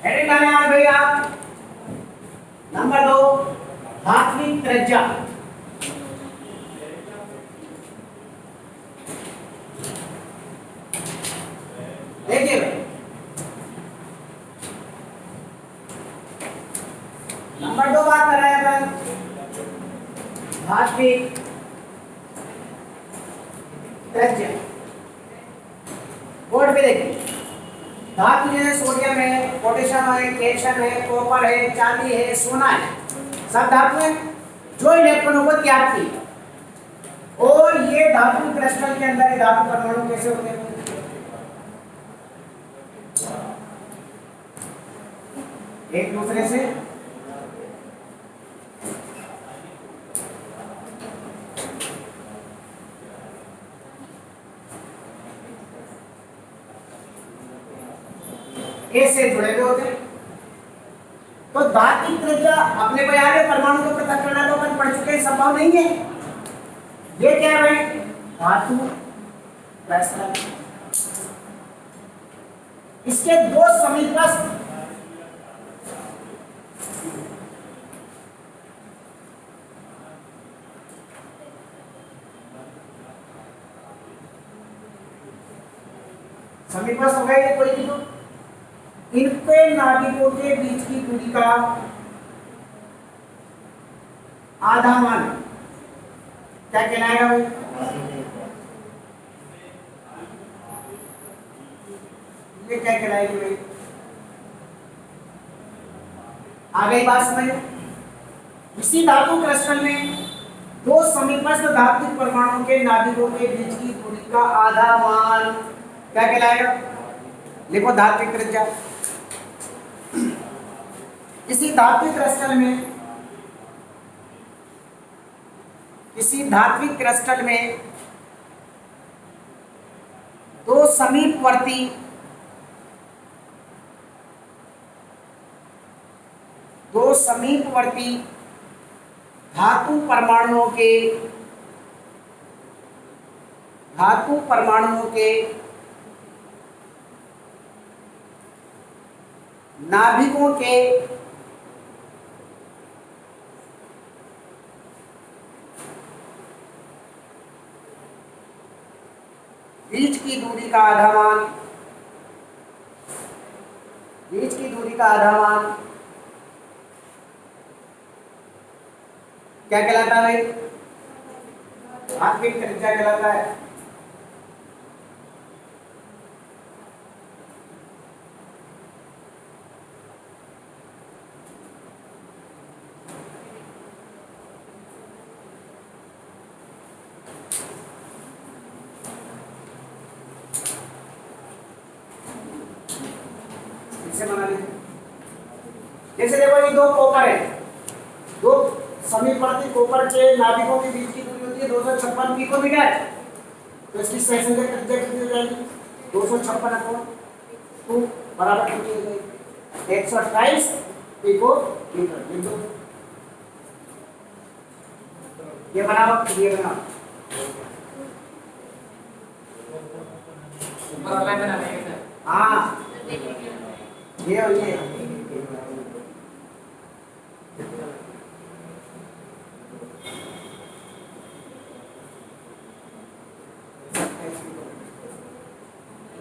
Heading डालें आज भैया। नंबर 2, धात्विक त्रिज्या। देखिए भाई, नंबर 2 बात कर रहे हैं अपन धात्विक त्रिज्या। बोर्ड पे देखिए, धातु जैसे सोडियम है, पोटेशियम है, कैल्शियम है, कॉपर है, चांदी है, सोना है, सब धातु है जो इलेक्ट्रॉनों को त्यागती है। और ये धातु क्रिस्टल के अंदर धातु परमाणु कैसे होते हैं? एक दूसरे से ऐसे जुड़े हुए होते हैं। तो धात्विक त्रिज्या अपने को याद है, परमाणु को पृथक करना तो अपन पढ़ चुके हैं, संभव नहीं है। ये क्या है भाई? धातु क्रिस्टल। इसके दो समीपस्थ समीपस्थ हो गए कोई भी, तो इनके नाभिकों के बीच की दूरी का आधा मान क्या कहलाएगा भाई? ये क्या कहलाएगी भाई? आ गई बात समझ? इसी धातु क्रिस्टल में दो समीपस्थ धातु परमाणुओं के नाभिकों के बीच की दूरी का आधा मान क्या कहलाएगा? लिखो धात्विक त्रिज्या। इसी धात्विक क्रिस्टल में दो समीपवर्ती धातु परमाणुओं के नाभिकों के बीच की दूरी का आधा मान क्या कहलाता है भाई? धात्विक त्रिज्या कहलाता है। बना लीजिए। जैसे देखो ये दो कॉपर है, दो समीपवर्ती कॉपर के नाभिकों के बीच की दूरी होती है 256 पिकोमीटर। तो इसकी सेशन की त्रिज्या कितनी हो जाएगी? 256/2 बराबर कितनी हो जाएगी? 128 पिकोमीटर। ये बनाओ, ये बनाओ, ऊपर वाला बना लेंगे। हाँ ये और ये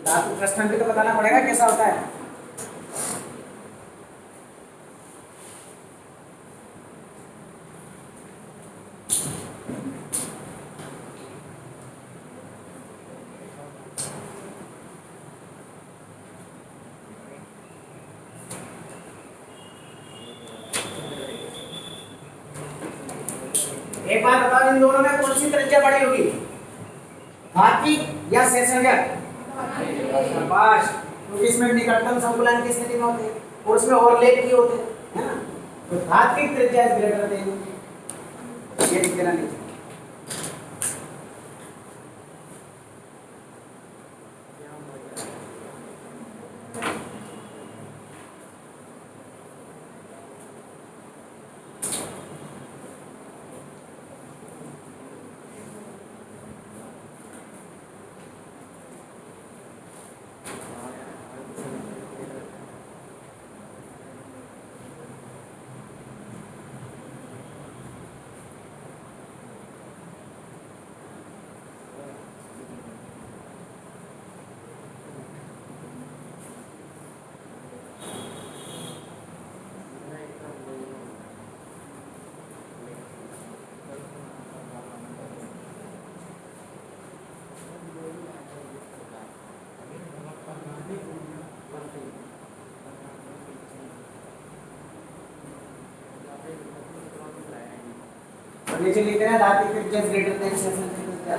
धातु क्रिस्टल भी तो बताना पड़ेगा कैसा होता है। एक बार बताओ, इन दोनों में कौन सी त्रिज्या बड़ी होगी? धात्विक या सेशनजक? शाबाश। क्योंकि इसमें निकटतम संकुलन की स्थिति में होते हैं और उसमें ओवरलैप भी होते हैं, है ना? तो धात्विक त्रिज्या इज ग्रेटर देन, ये लिख देना नहीं। नीचे लिख रहे हैं धातु त्रिज्या ग्रेटर देन सेशन त्रिज्या।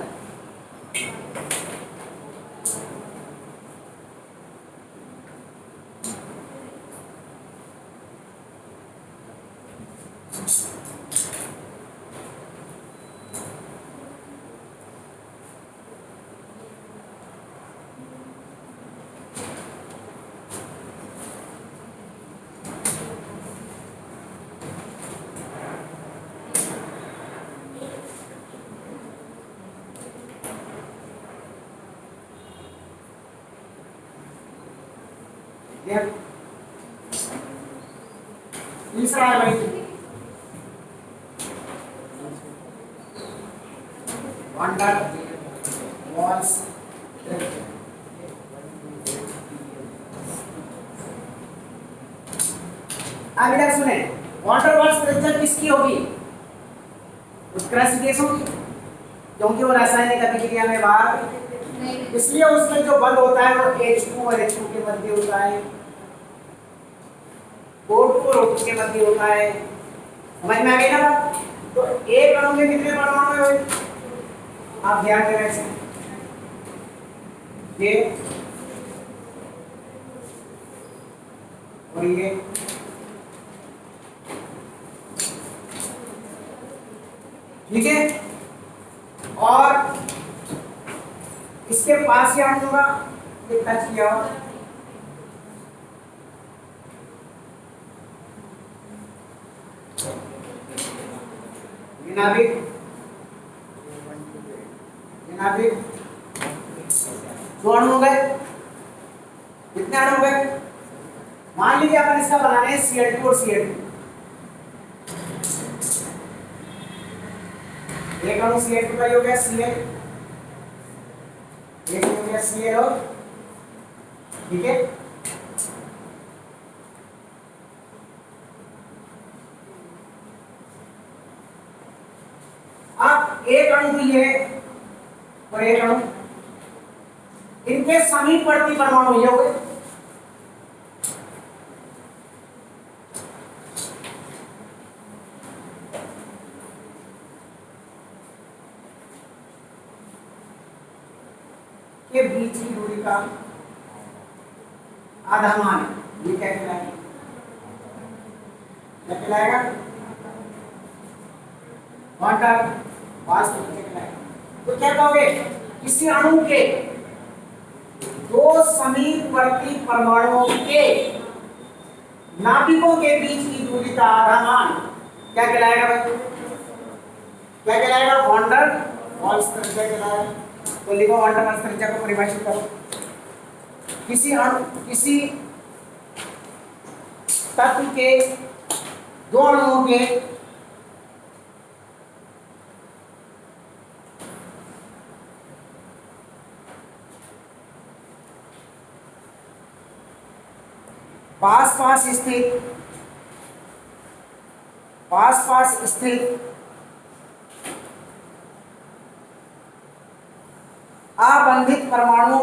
तीसरा है भाई वांडर वॉल्स अब इधर सुने वाटर वॉल्स त्रिज्या किसकी होगी? उत्कृष्ट गैस होगी क्योंकि वो रासायनिक अभिक्रिया में भाग इसलिए उसमें जो बल होता है वो H2 और H2 के मध्य होता है, O2 और O2 के मध्य होता है। समझ में आ गई ना बात? तो एक अणु में कितने परमाणु है? आप ध्यान देना इसमें ये और ये ठीक है, और इसके पास क्या होगा ये टच किया हो ये नाभिक दो अणु हो गए। कितने अणु हो गए? मान लीजिए अपन इसका बनाने हैं Cl2 और Cl2। एक अणु Cl2 का हो गया Cl, एक हो गया Cl और ठीक है। अब एक अणु तो ये है और एक अणु, इनके समीपवर्ती परमाणु ये हो गए। के बीच की दूरी का आधा मान ये क्या कहलाएगा? क्या कहलाएगा? वाटर वास्तव में कहलाएगा। तो क्या कहोगे? किसी अणु के दो समीपवर्ती परमाणुओं के नाभिकों के बीच की दूरी का आधा मान क्या कहलाएगा भाई? क्या कहलाएगा? वॉन्डर वॉल्स त्रिज्या कहलाएगा। तो लिखो वॉन्डर वॉल्स त्रिज्या को परिभाषित करो। किसी तत्व के दो अणुओं के पास पास स्थित आबंधित परमाणुओं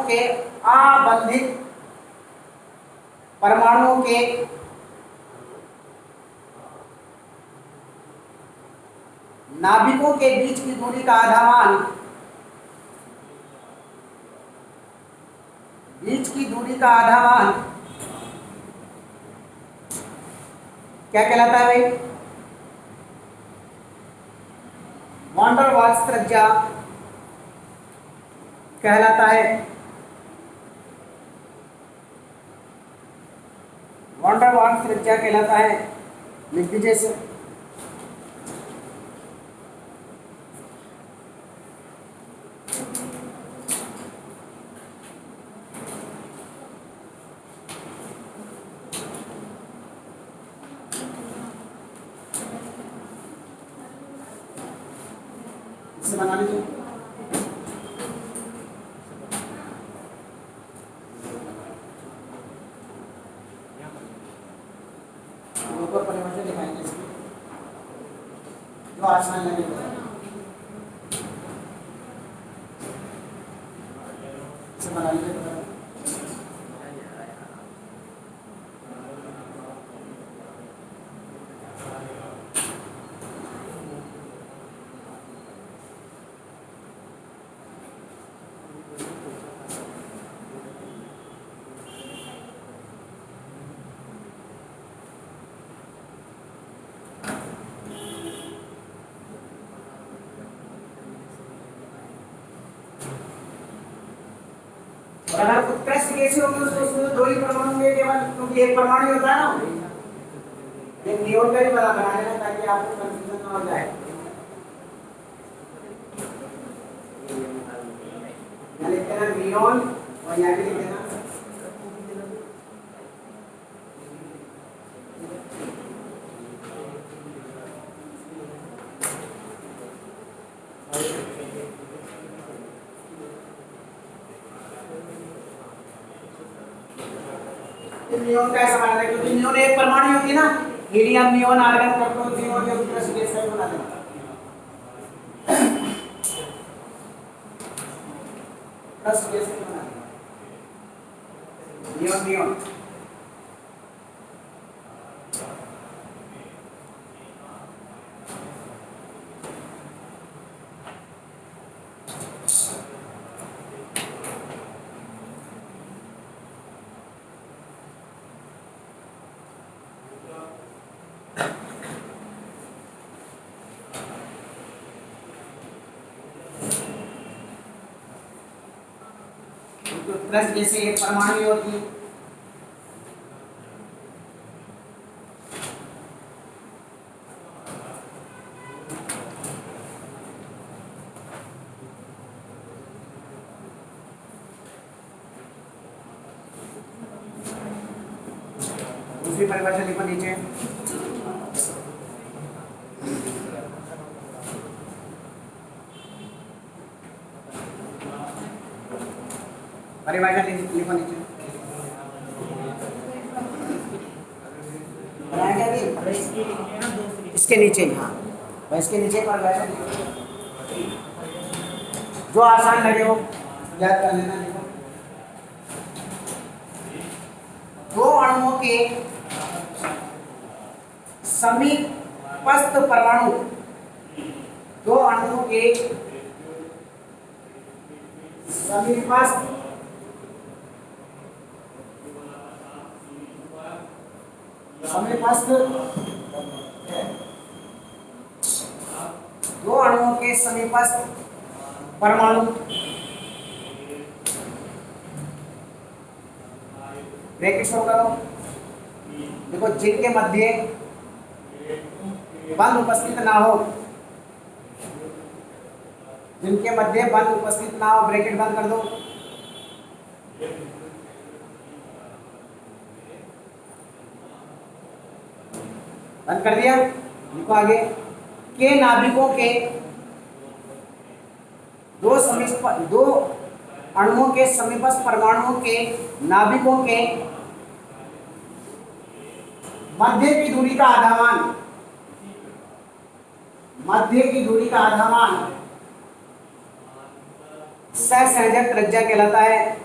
के नाभिकों के बीच की दूरी का आधा मान क्या कहलाता है भाई? वॉन्डर वॉल्स त्रिज्या कहलाता है। वॉन्डर वॉल्स त्रिज्या कहलाता है। लिख दीजिए इसे। इसे बना लीजिए। ऊपर परिभाषा दिखाएंगे इसकी जो आसान लगेगा। इसे बना लीजिए। और अगर उत्कृष्ट कैसे होगी उसमें तो दो ही परमाणु होंगे केवल, क्योंकि एक परमाणु ही होता है ना। ये नियोन का ही पता बना लेना ताकि आपको कंफ्यूजन ना हो जाए। यहाँ लिख देना नियोन और यहाँ भी लिख देना नियोन का ऐसा बना देना, क्योंकि नियोन एक परमाणु होती है ना, helium neon argon proton neon या उत्कृष्ट गैस का बना देना। उत्कृष्ट गैस का बना देना नियोन नियोन। उत्कृष्ट जैसे एक परमाणु ही होती है। दूसरी परिभाषा लिखो नीचे। परिभाषा लिखो नीचे। बनाया क्या इसके नीचे ही, हाँ इसके नीचे परिभाषा लिखो, जो आसान लगे वो याद कर लेना। लिखो दो अणुओं के समीपस्थ परमाणु, दो अणुओं के समीपस्थ दो अणुओं के समीपस्थ परमाणु ब्रैकेट शो करो। देखो जिनके मध्य बंध उपस्थित ना हो, जिनके मध्य बंध उपस्थित ना हो, ब्रैकेट बंद कर दो। बंद कर दिया। लिखो आगे, के नाभिकों के दो अणुओं के समीपस्थ परमाणुओं के नाभिकों के मध्य की दूरी का आधामान, मध्य की दूरी का आधामान सहसंयोजक त्रिज्या कहलाता है।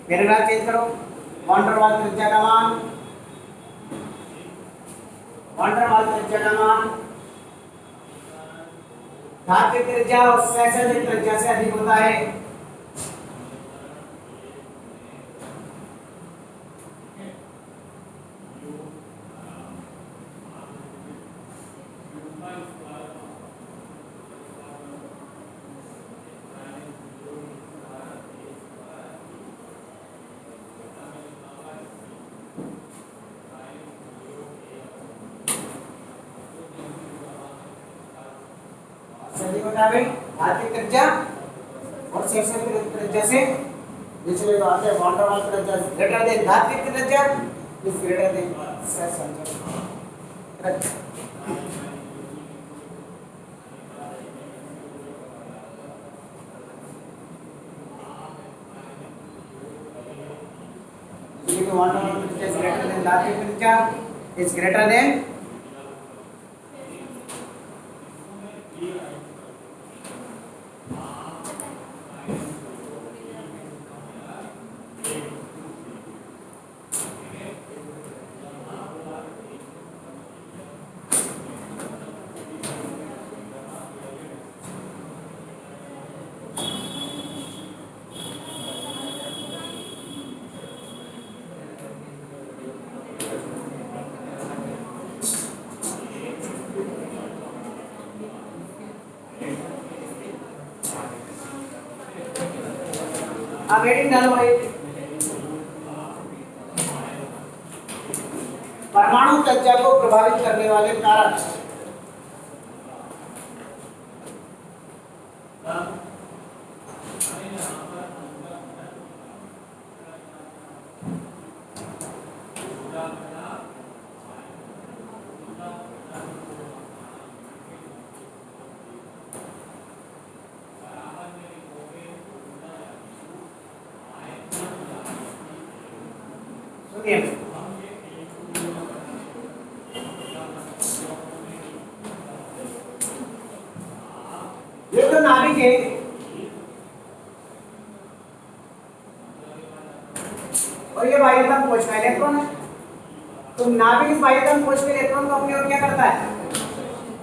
पैराग्राफ चेंज करो। वान डेर वाल त्रिज्या का मान, वान डेर वाल त्रिज्या का मान धातु की त्रिज्या और सहसंयोजक त्रिज्या से अधिक होता है। धातु त्रिज्या और सहसंयोजक त्रिज्या से दूसरे बात है, वान डेर वाल त्रिज्या ग्रेटर देन धातु त्रिज्या इज ग्रेटर देन सहसंयोजक त्रिज्या। इसलिए वान डेर वाल त्रिज्या इज ग्रेटर देन धातु त्रिज्या इज ग्रेटर देन अब हेडिंग डालो भाई, परमाणु त्रिज्या को प्रभावित करने वाले कारक। सुनिए, ये तो नाभिक है और ये बाह्यतम कोश का इलेक्ट्रॉन है। तो नाभिक इस बाह्यतम कोश के इलेक्ट्रॉन को अपनी ओर क्या करता है,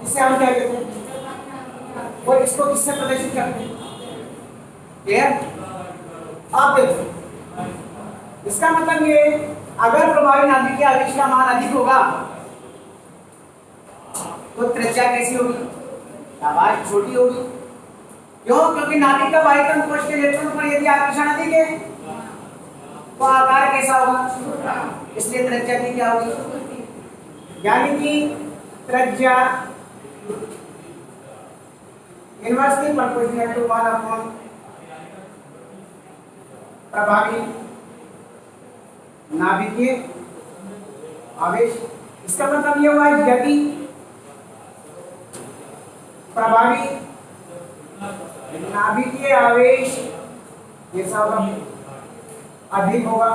इससे हम क्या कहते हैं, और इसको किससे प्रदर्शित करते हैं? क्लियर? आप देखो, इसका मतलब ये, अगर प्रभावी नाभिक के आवेश का मान अधिक होगा तो त्रिज्या कैसी होगी, आवाज छोटी होगी। क्यों? क्योंकि नाभिक का बाह्यतम कोश के इलेक्ट्रॉन पर यदि आकर्षण अधिक है तो आकार कैसा होगा, इसलिए त्रिज्या भी क्या होगी, यानी कि त्रिज्या इनवर्सली प्रोपोर्शनल टू 1 अपॉन प्रभावी नाभिकीय आवेश। इसका मतलब ये हुआ यदि प्रभावी नाभिकीय आवेश जैसा होगा अधिक होगा,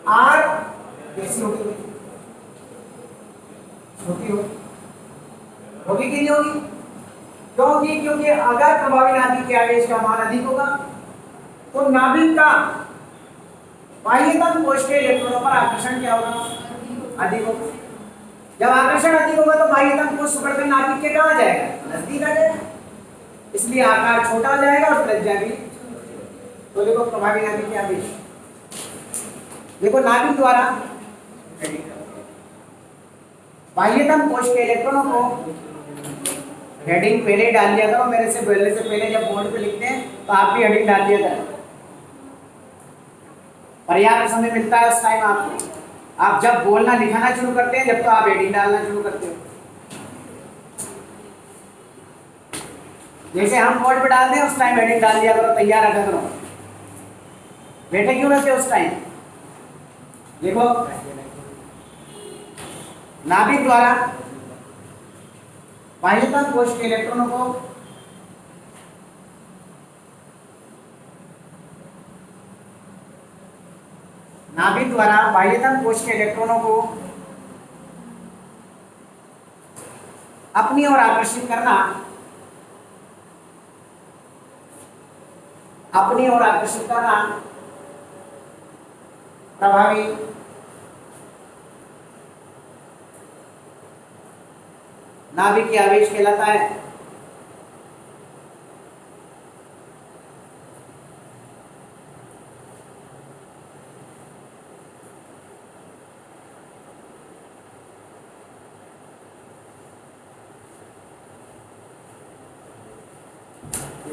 आर कैसी होगी, छोटी होगी कि नहीं होगी? क्योंकि क्योंकि अगर प्रभावी नाभिक के आवेश का मान अधिक होगा तो नाभिक का बाह्यतम कोश के इलेक्ट्रॉनों पर आकर्षण क्या होगा, अधिक होगा। जब आकर्षण अधिक होगा तो बाह्यतम कोश सुपरकर नाभिक के कहां जाएगा, नजदीक आ जाएगा, इसलिए आकार छोटा हो जाएगा और त्रिज्या भी। तो देखो प्रभावी नाभिक के आवेश, देखो नाभिक द्वारा बाह्यतम कोश के इलेक्ट्रॉनों को, हेडिंग पहले डाल दिया करो, मेरे से बोलने से पहले जब बोर्ड पे लिखते हैं तो आप भी हेडिंग डाल दिया करो, पर्याप्त समय मिलता है उस टाइम आपको। आप जब बोलना लिखाना शुरू करते हैं जब तो आप हेडिंग डालना शुरू करते हो। जैसे हम बोर्ड पे डालते हैं उस टाइम हेडिंग डाल दिया करो, तैयार रखा करो, बैठे क्यों रहते उस टाइम। देखो नाभिक द्वारा बाह्यतम कोश के इलेक्ट्रॉनों को नाभिक द्वारा बाह्यतम कोश के इलेक्ट्रॉनों को अपनी ओर आकर्षित करना, अपनी ओर आकर्षित करना प्रभावी नाभिकीय आवेश कहलाता है।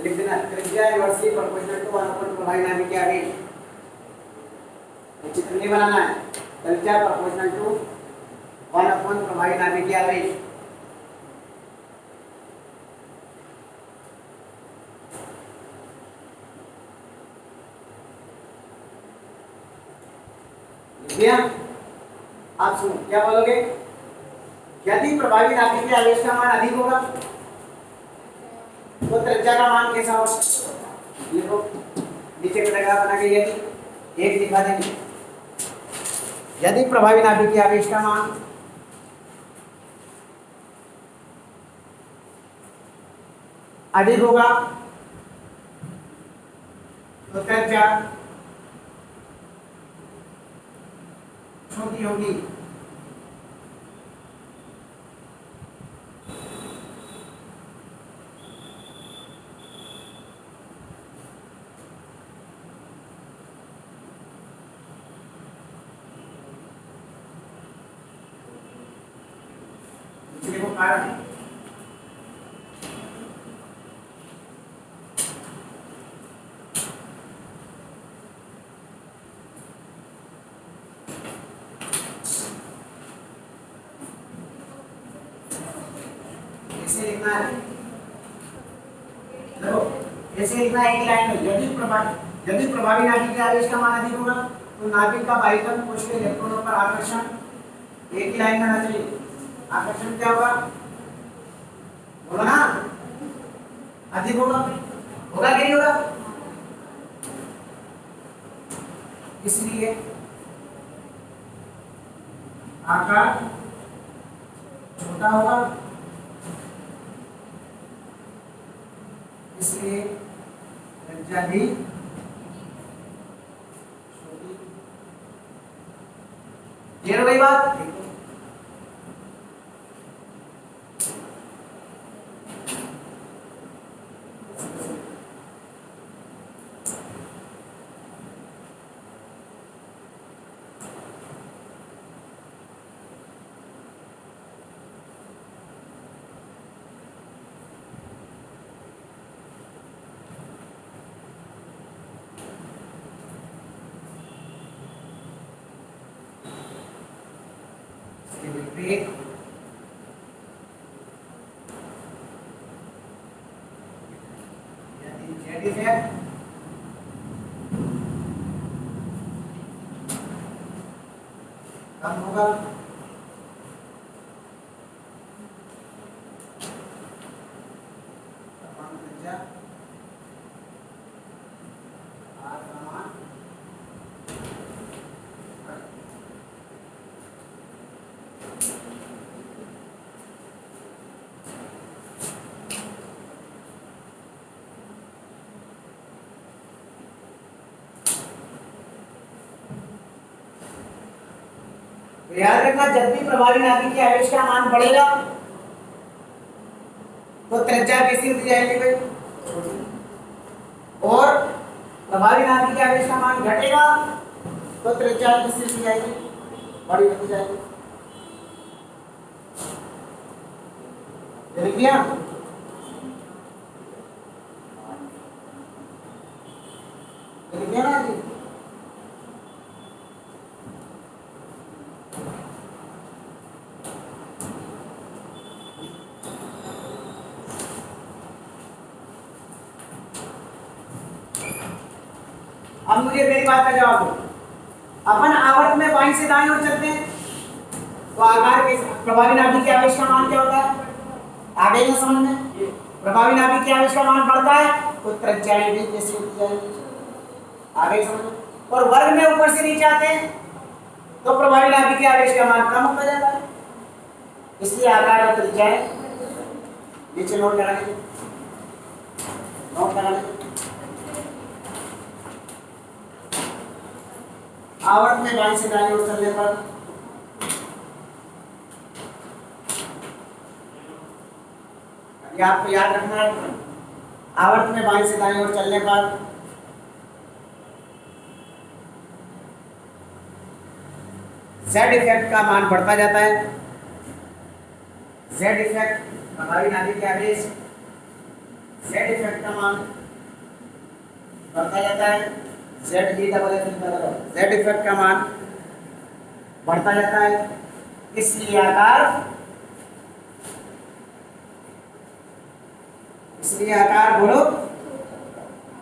लिख देना, त्रिज्या इनवर्सली प्रोपोर्शनल टू 1 अपॉन प्रभावी नाभिकीय आवेश। चित्र नहीं बनाना है, त्रिज्या प्रोपोर्शनल टू 1 अपॉन प्रभावी नाभिकीय आवेश। आप सुनो क्या बोलोगे, यदि प्रभावी नाभिकीय आवेश का मान अधिक होगा तो त्रिज्या का मान कैसा होगा, लिखो नीचे पैराग्राफ बना के, यदि एक लिखा देंगे, यदि प्रभावी नाभिकीय आवेश का मान अधिक होगा तो त्रिज्या छोटी होगी। इसलिए वो कारण है। कैसे लिखना है? देखो ऐसे लिखना है एक लाइन में, यदि प्रभावी नाभिक के आवेश का मान अधिक होगा तो नाभिक का बाह्यतम कोश के इलेक्ट्रॉनों पर आकर्षण एक ही लाइन में आना चाहिए। आकर्षण क्या होगा? बोलो ना, अधिक होगा। होगा कि नहीं होगा? इसलिए आकार छोटा होगा, इसलिए त्रिज्या भी छोटी। क्लियर हो गई बात? विपरीत यदि जेड इफेक्ट कम होगा तापमान त्रिज्या आर का मान तो याद रखना, जब भी प्रभावी नाभिक के आवेश का मान बढ़ेगा तो त्रिज्या कैसी होती जाएगी भाई? और प्रभावी नाभिक के आवेश का मान घटेगा तो त्रिज्या कैसी होती जाएगी? बड़ी होती जाएगी। लिख दिया? लिख दिया ना जी? अब मुझे मेरी बात का जवाब दो। अपन आवर्त में बाईं से दाईं ओर चलते हैं तो आकार के प्रभावी नाभिक के आवेश का मान क्या होता है? आ गई ना समझ में? प्रभावी नाभिक के आवेश का मान बढ़ता है तो त्रिज्याएं भी कैसी होती जाएगी? आ गई समझ में? और वर्ग में ऊपर से नीचे आते हैं तो प्रभावी नाभिक के आवेश का मान कम होता जाता है, इसलिए आकार और त्रिज्याएं नीचे नोट लगा लीजिए, नोट लगा लीजिए। आवर्त में बाईं से दाईं ओर चलने पर ये आपको याद रखना है, आवर्त में बाईं से दाईं ओर चलने पर जेड इफेक्ट का मान बढ़ता जाता है। जेड इफेक्ट प्रभावी नाभिक के आवेश, जेड इफेक्ट का मान बढ़ता जाता है। जेड जी डबल एफ जेड इफेक्ट का मान बढ़ता जाता है, इसलिए आकार बोलो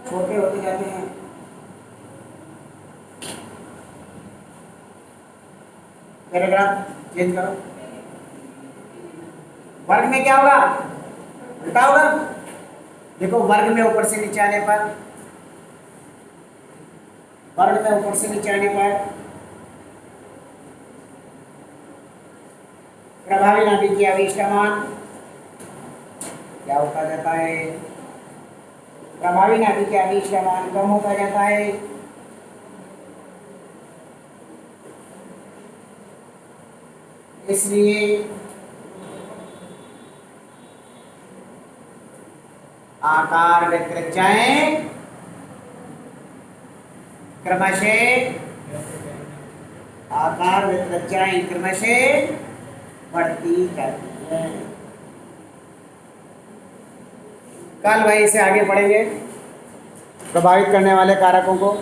छोटे होते जाते हैं। पैराग्राफ चेंज करो। वर्ग में क्या होगा? उल्टा होगा। देखो वर्ग में ऊपर से नीचे आने पर, वर्ग में ऊपर से नीचे आने पर प्रभावी नाभिक के आवेश का मान क्या होता जाता है? प्रभावी नाभिक के आवेश का मान कम होता जाता है, इसलिए आकार व त्रिज्याएं क्रमशः बढ़ती जाती है। कल वहीं से आगे पढ़ेंगे प्रभावित करने वाले कारकों को।